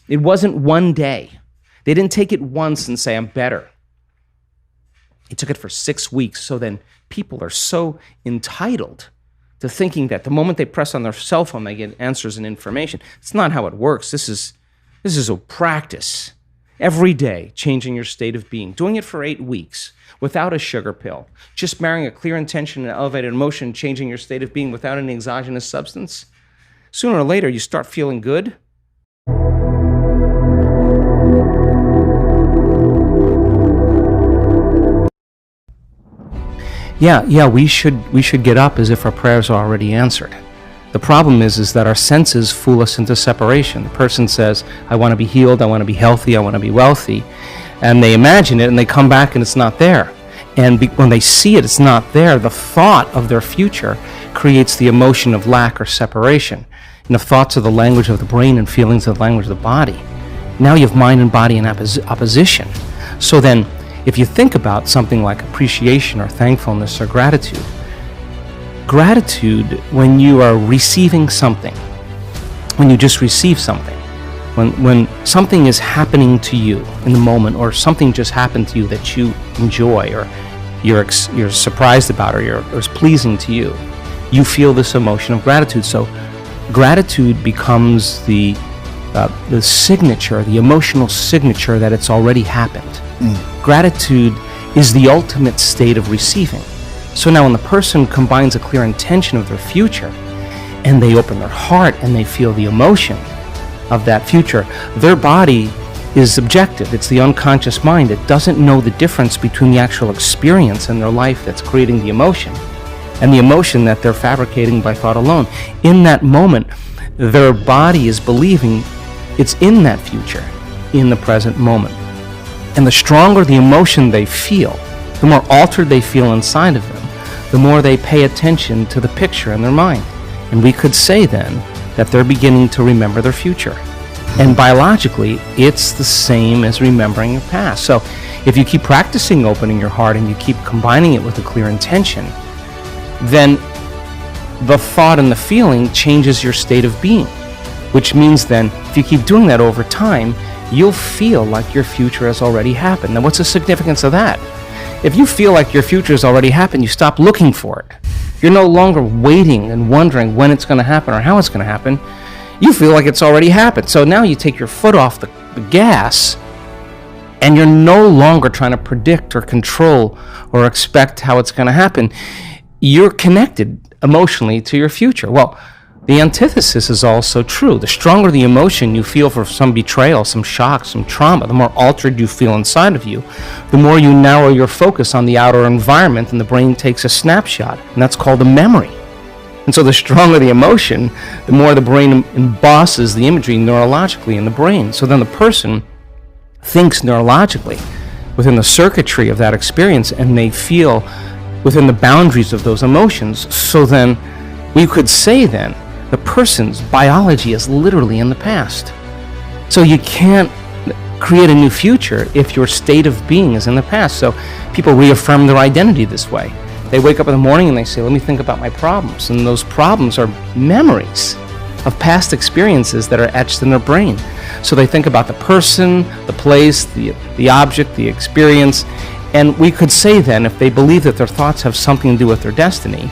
It wasn't one day. They didn't take it once and say, I'm better. They took it for 6 weeks. So then people are so entitled to thinking that the moment they press on their cell phone, they get answers and information. It's not how it works. This is a practice. Every day, changing your state of being. Doing it for 8 weeks without a sugar pill. Just marrying a clear intention and elevated emotion, changing your state of being without any exogenous substance. Sooner or later, you start feeling good. Yeah, we should get up as if our prayers are already answered. The problem is that our senses fool us into separation. The person says, I want to be healed, I want to be healthy, I want to be wealthy. And they imagine it and they come back and it's not there. And when they see it, it's not there. The thought of their future creates the emotion of lack or separation. And if thoughts are the language of the brain and feelings are the language of the body, now you have mind and body in opposition. So then, if you think about something like appreciation or thankfulness or gratitude, when you are receiving something, when you just receive something, when something is happening to you in the moment, or something just happened to you that you enjoy, or you're surprised about, or is pleasing to you, you feel this emotion of gratitude. So gratitude becomes the signature, the emotional signature that it's already happened. Gratitude is the ultimate state of receiving. So now when the person combines a clear intention of their future and they open their heart and they feel the emotion of that future, their body is objective. It's the unconscious mind. It doesn't know the difference between the actual experience in their life that's creating the emotion and the emotion that they're fabricating by thought alone. In that moment, their body is believing it's in that future, in the present moment. And the stronger the emotion they feel, the more altered they feel inside of them, the more they pay attention to the picture in their mind. And we could say then that they're beginning to remember their future. And biologically, it's the same as remembering your past. So if you keep practicing opening your heart and you keep combining it with a clear intention, then the thought and the feeling changes your state of being, which means then if you keep doing that over time, you'll feel like your future has already happened. Now, what's the significance of that? If you feel like your future has already happened, you stop looking for it. You're no longer waiting and wondering when it's going to happen or how it's going to happen. You feel like it's already happened. So now you take your foot off the gas, and you're no longer trying to predict or control or expect how it's going to happen. You're connected emotionally to your future. Well, the antithesis is also true. The stronger the emotion you feel for some betrayal, some shock, some trauma, the more altered you feel inside of you, the more you narrow your focus on the outer environment, and the brain takes a snapshot, and that's called a memory. And so the stronger the emotion, the more the brain embosses the imagery neurologically in the brain. So then the person thinks neurologically within the circuitry of that experience, and they feel within the boundaries of those emotions. So then we could say then the person's biology is literally in the past. So you can't create a new future if your state of being is in the past. So people reaffirm their identity this way. They wake up in the morning and they say, let me think about my problems. And those problems are memories of past experiences that are etched in their brain. So they think about the person, the place, the object, the experience. And we could say then, if they believe that their thoughts have something to do with their destiny,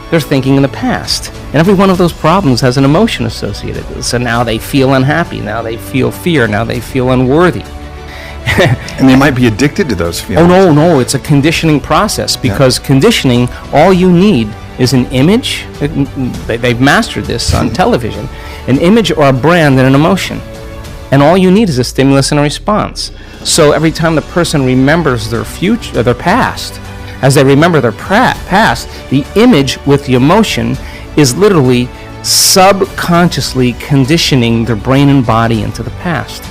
they're thinking in the past. And every one of those problems has an emotion associated with it. So now they feel unhappy, now they feel fear, now they feel unworthy. And they might be addicted to those feelings. Oh, no, it's a conditioning process, because conditioning, all you need is an image. They've mastered this on television. An image or a brand and an emotion. And all you need is a stimulus and a response. So every time the person remembers their future, their past, as they remember their past, the image with the emotion is literally subconsciously conditioning their brain and body into the past.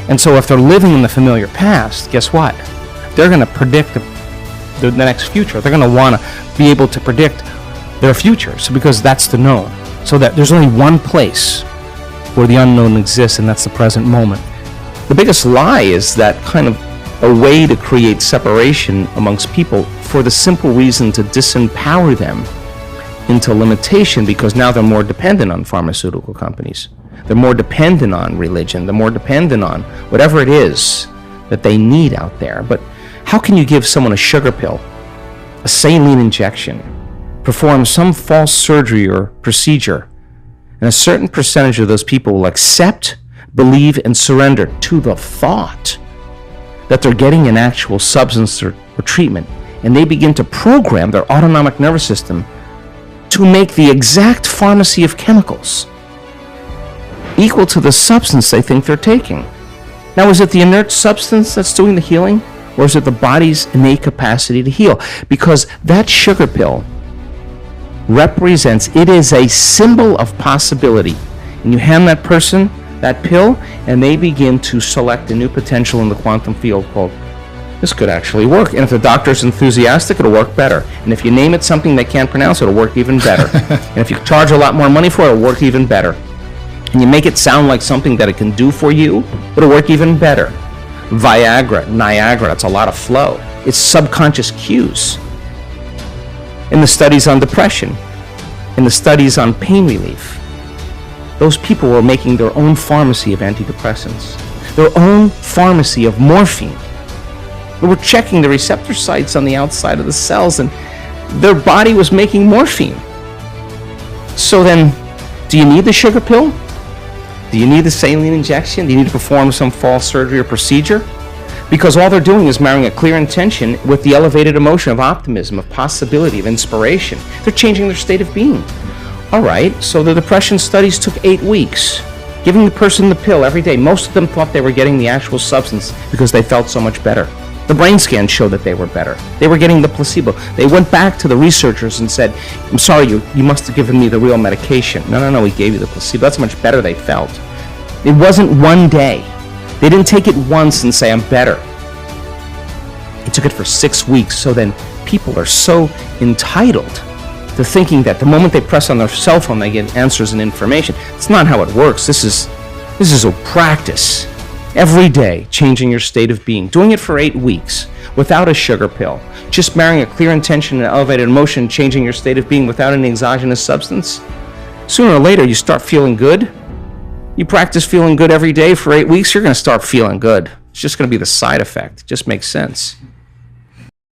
And so if they're living in the familiar past, guess what? They're going to predict the next future. They're going to want to be able to predict their future, so because that's the known. So that there's only one place where the unknown exists, and that's the present moment. The biggest lie is that kind of a way to create separation amongst people for the simple reason to disempower them into limitation, because now they're more dependent on pharmaceutical companies. They're more dependent on religion. They're more dependent on whatever it is that they need out there. But how can you give someone a sugar pill, a saline injection, perform some false surgery or procedure, and a certain percentage of those people will accept, believe, and surrender to the thought that they're getting an actual substance or treatment, and they begin to program their autonomic nervous system to make the exact pharmacy of chemicals equal to the substance they think they're taking. Now, is it the inert substance that's doing the healing, or is it the body's innate capacity to heal? Because that sugar pill represents, it is a symbol of possibility. And you hand that person that pill, and they begin to select a new potential in the quantum field called, this could actually work. And if the doctor's enthusiastic, it'll work better. And if you name it something they can't pronounce, it'll work even better. And if you charge a lot more money for it, it'll work even better. And you make it sound like something that it can do for you, it'll work even better. Viagra, Niagara, that's a lot of flow. It's subconscious cues. In the studies on depression, in the studies on pain relief, those people were making their own pharmacy of antidepressants, their own pharmacy of morphine. They were checking the receptor sites on the outside of the cells, and their body was making morphine. So then, do you need the sugar pill? Do you need the saline injection? Do you need to perform some false surgery or procedure? Because all they're doing is marrying a clear intention with the elevated emotion of optimism, of possibility, of inspiration. They're changing their state of being. All right, so the depression studies took 8 weeks, giving the person the pill every day. Most of them thought they were getting the actual substance because they felt so much better. The brain scans showed that they were better. They were getting the placebo. They went back to the researchers and said, I'm sorry, you must have given me the real medication. No, we gave you the placebo. That's how much better they felt. It wasn't one day. They didn't take it once and say, I'm better. They took it for 6 weeks. So then people are so entitled to thinking that the moment they press on their cell phone, they get answers and information. It's not how it works. This is a practice. Every day, changing your state of being. Doing it for 8 weeks without a sugar pill. Just marrying a clear intention and elevated emotion, changing your state of being without any exogenous substance. Sooner or later, you start feeling good. You practice feeling good every day for 8 weeks, you're going to start feeling good. It's just going to be the side effect. It just makes sense.